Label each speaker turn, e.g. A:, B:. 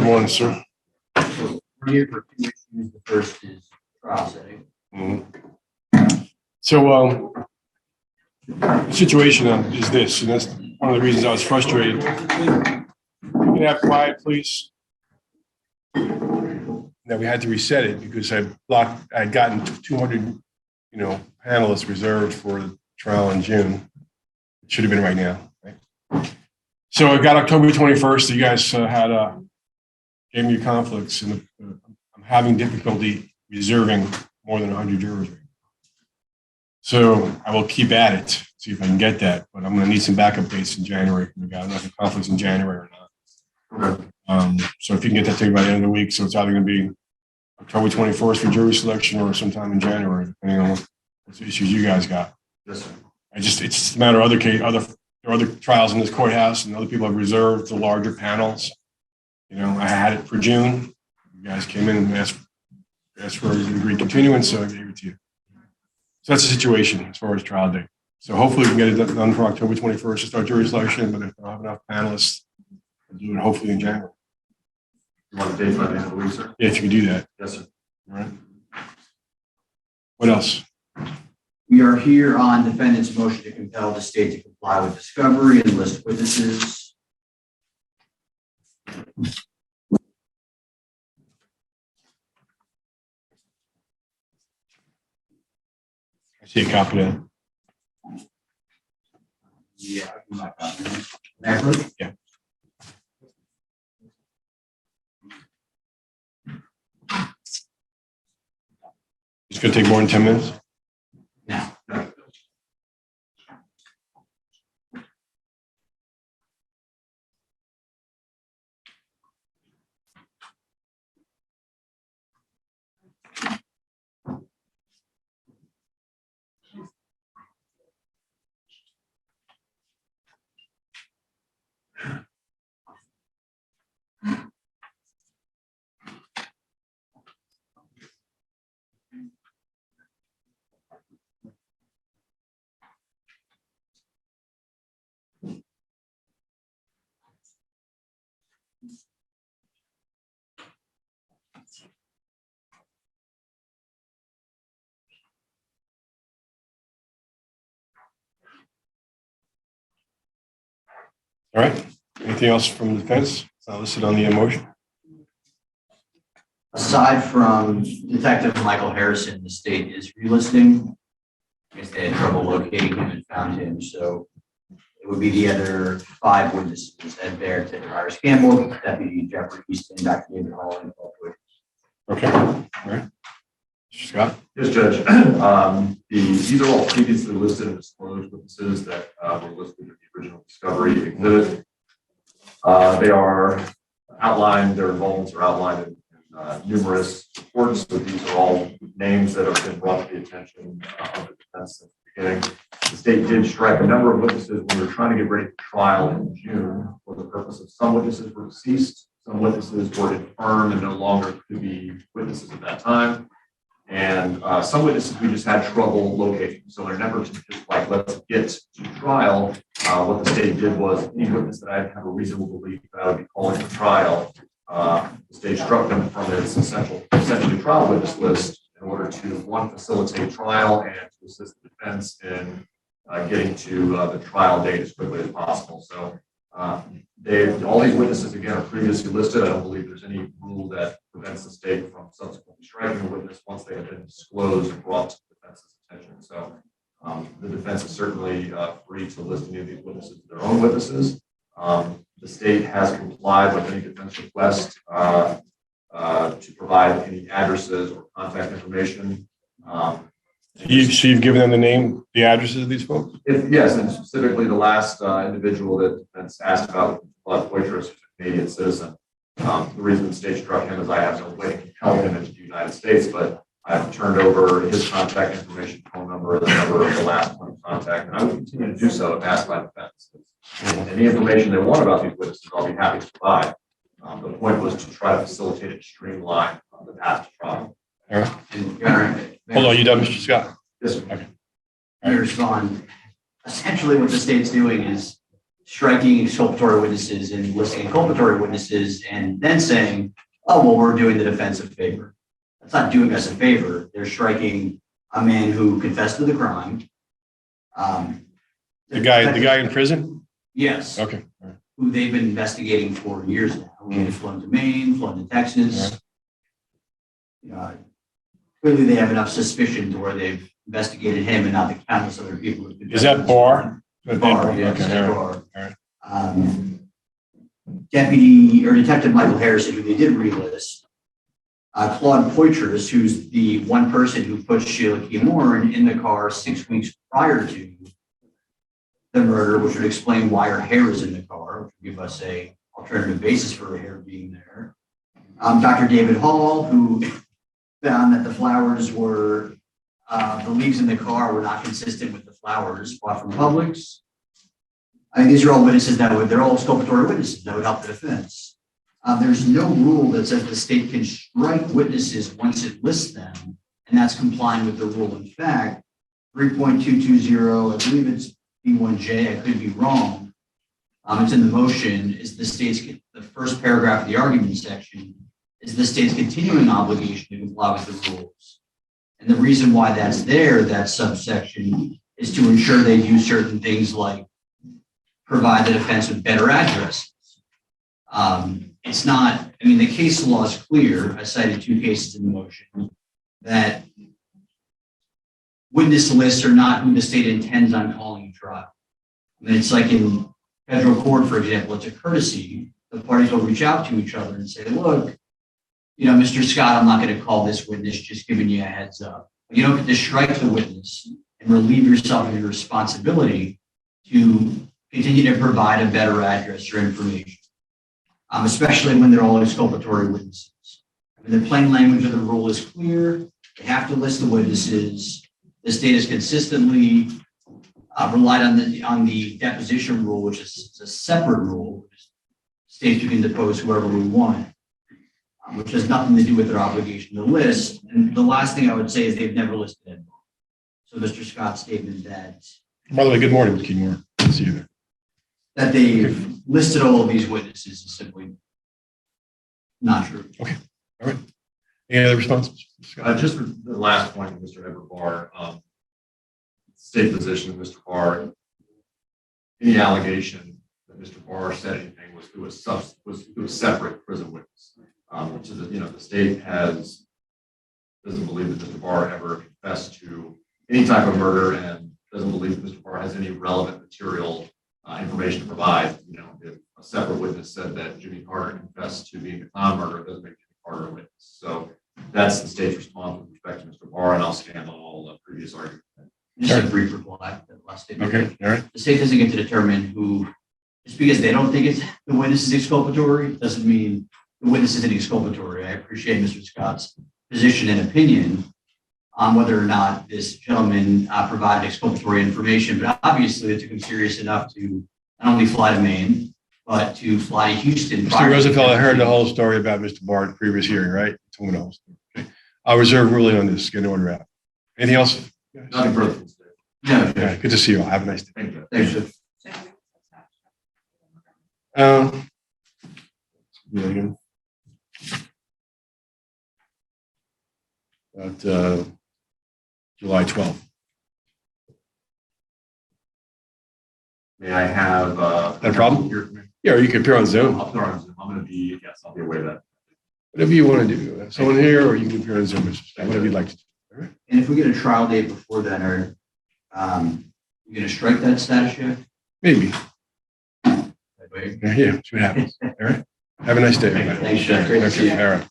A: Good morning, sir.
B: We're here for 2 issues. The first is trial setting.
A: So, the situation is this, and that's one of the reasons I was frustrated. You can have quiet, please. That we had to reset it because I'd gotten 200, panelists reserved for the trial in June. It should have been right now. Right? So I got October 21st. You guys gave me your conflicts, and I'm having difficulty reserving more than 100 jurors. So I will keep at it, see if I can get that. But I'm going to need some backup dates in January. We got enough conflicts in January or not.
B: Okay.
A: So if you can get that to me by the end of the week, so it's either going to be October 21st for jury selection or sometime in January, depending on what issues you guys got.
B: Yes, sir.
A: It's just a matter of there are other trials in this courthouse, and other people have reserved the larger panels. I had it for June. You guys came in and asked for an agreed continuance, so I gave it to you. So that's the situation as far as trial date. So hopefully we can get it done for October 21st to start jury selection, but if I don't have enough panelists, I'll do it hopefully in January.
C: You want a date by the end of the week, sir?
A: Yeah, if you can do that.
C: Yes, sir.
A: All right. What else?
B: We are here on defendant's motion to compel the state to comply with discovery and list witnesses.
A: I see a copy of that.
B: Yeah. Macro?
A: Yeah. It's going to take more than 10 minutes.
B: Now.
A: All right. Anything else from the defense? It's not listed on the motion.
B: Aside from Detective Michael Harrison, the state is relisting. I guess they had trouble locating him and found him, so it would be the other 5 witnesses: Ed Baird, Ted Iris Campbell, Deputy Jeffrey Easton, Dr. David Hall, and Paul Twitch.
A: Okay. All right. Mr. Scott?
C: Yes, Judge. These are all previously listed and disclosed witnesses that were listed in the original discovery exhibit. They are outlined, their involvements are outlined in numerous reports, but these are all names that have been brought to the attention of the defense since the beginning. The state did strike a number of witnesses when we were trying to get ready for trial in June for the purpose of some witnesses were deceased, some witnesses were infirm and no longer could be witnesses at that time. And some witnesses we just had trouble locating. So in an effort to just let's get to trial, what the state did was any witness that I have a reasonable belief that I would be calling for trial, the state struck them from its essentially trial witness list in order to, one, facilitate trial and to assist the defense in getting to the trial date as quickly as possible. So all these witnesses, again, are previously listed. I don't believe there's any rule that prevents the state from subsequently striking a witness once they have been disclosed and brought to the defense's attention. So the defense is certainly free to list any of these witnesses as their own witnesses. The state has complied with any defense request to provide any addresses or contact information.
A: So you've given them the addresses of these folks?
C: Yes, and specifically the last individual that the defense asked about, Wellington, a Canadian citizen. The reason the state struck him is I have no way to compel him into the United States, but I have turned over his contact information, phone number, the number of the last point of contact, and I will continue to do so if asked by the defense. Any information they want about these witnesses, I'll be happy to provide. The point was to try to facilitate and streamline the path to trial.
A: All right.
B: And,
A: Hold on, you done, Mr. Scott?
C: Yes, sir.
A: Okay.
B: I respond. Essentially, what the state's doing is striking exculpatory witnesses and listing inculpatory witnesses and then saying, oh, well, we're doing the defense a favor. That's not doing us a favor. They're striking a man who confessed to the crime.
A: The guy in prison?
B: Yes.
A: Okay. All right.
B: Who they've been investigating for years now. They've flown to Maine, flown to Texas. Clearly they have enough suspicion to where they've investigated him and not the countless other people.
A: Is that Barr?
B: Barr, yes,
A: Okay, all right.
B: Barr.
A: All right.
B: Deputy or Detective Michael Harrison, who they did relist, Claude Poitras, who's the one person who put Sheila Keen Warren in the car 6 weeks prior to the murder, which would explain why her hair is in the car, which would give us a alternative basis for her hair being there. Dr. David Hall, who found that the flowers were, the leaves in the car were not consistent with the flowers bought from Publix. I mean, these are all witnesses they're all exculpatory witnesses that would help the defense. There's no rule that says the state can strike witnesses once it lists them, and that's complying with the rule. In fact, 3.220, I believe it's B1J, I could be wrong. It's in the motion, is the first paragraph of the argument section is the state's continuing obligation to comply with the rules. And the reason why that's there, that subsection, is to ensure they do certain things like provide the defense with better addresses. It's not, I mean, the case law is clear. I cited 2 cases in the motion that witness lists are not who the state intends on calling a trial. I mean, it's like in federal court, for example, it's a courtesy. The parties will reach out to each other and say, look, Mr. Scott, I'm not going to call this witness, just giving you a heads up. You don't get to strike the witness and relieve yourself of your responsibility to continue to provide a better address or information, especially when they're all exculpatory witnesses. I mean, the plain language of the rule is clear. They have to list the witnesses. The state has consistently relied on the deposition rule, which is a separate rule. States, you can depose whoever we want, which has nothing to do with their obligation to list. And the last thing I would say is they've never listed it. So Mr. Scott's statement that,
A: By the way, good morning, Mr. Keen Warren. Good to see you there.
B: that they've listed all of these witnesses is simply not true.
A: Okay. All right. Any other responses?
C: Just for the last point, Mr. Edward Barr, state position of Mr. Barr, any allegation that Mr. Barr said anything was through a separate prison witness, which is, the state doesn't believe that Mr. Barr ever confessed to any type of murder and doesn't believe that Mr. Barr has any relevant material information to provide. If a separate witness said that Jimmy Carter confessed to being the clown murderer, it doesn't make Jimmy Carter a witness. So that's the state's response with respect to Mr. Barr, and I'll stand on all the previous arguments.
B: Just a brief reply to the last statement.
A: Okay. All right.
B: The state doesn't get to determine who, just because they don't think the witness is exculpatory, doesn't mean the witness isn't exculpatory. I appreciate Mr. Scott's position and opinion on whether or not this gentleman provided exculpatory information, but obviously it took him serious enough to not only fly to Maine, but to fly to Houston.
A: Mr. Roosevelt, I heard the whole story about Mr. Barr in the previous hearing, right? You told me the whole story. Okay. I'll reserve ruling on this. Get one wrap. Anything else?
C: Nothing further from the state.
B: No,
A: All right. Good to see you all. Have a nice day.
C: Thank you.
B: thanks, sir.
A: About July 12th.
C: May I have
A: That a problem? Yeah, or you can appear on Zoom.
C: I'll appear on Zoom. I'll be away that.
A: Whatever you want to do. Have someone here, or you can appear on Zoom. Mr. Scott, whatever you'd like to do. All right.
B: And if we get a trial date before then, are you going to strike that status yet?
A: Maybe. Yeah, see what happens. All right. Have a nice day, everybody.
B: Thanks, Jeff. Great to see you.
A: Okay, all right.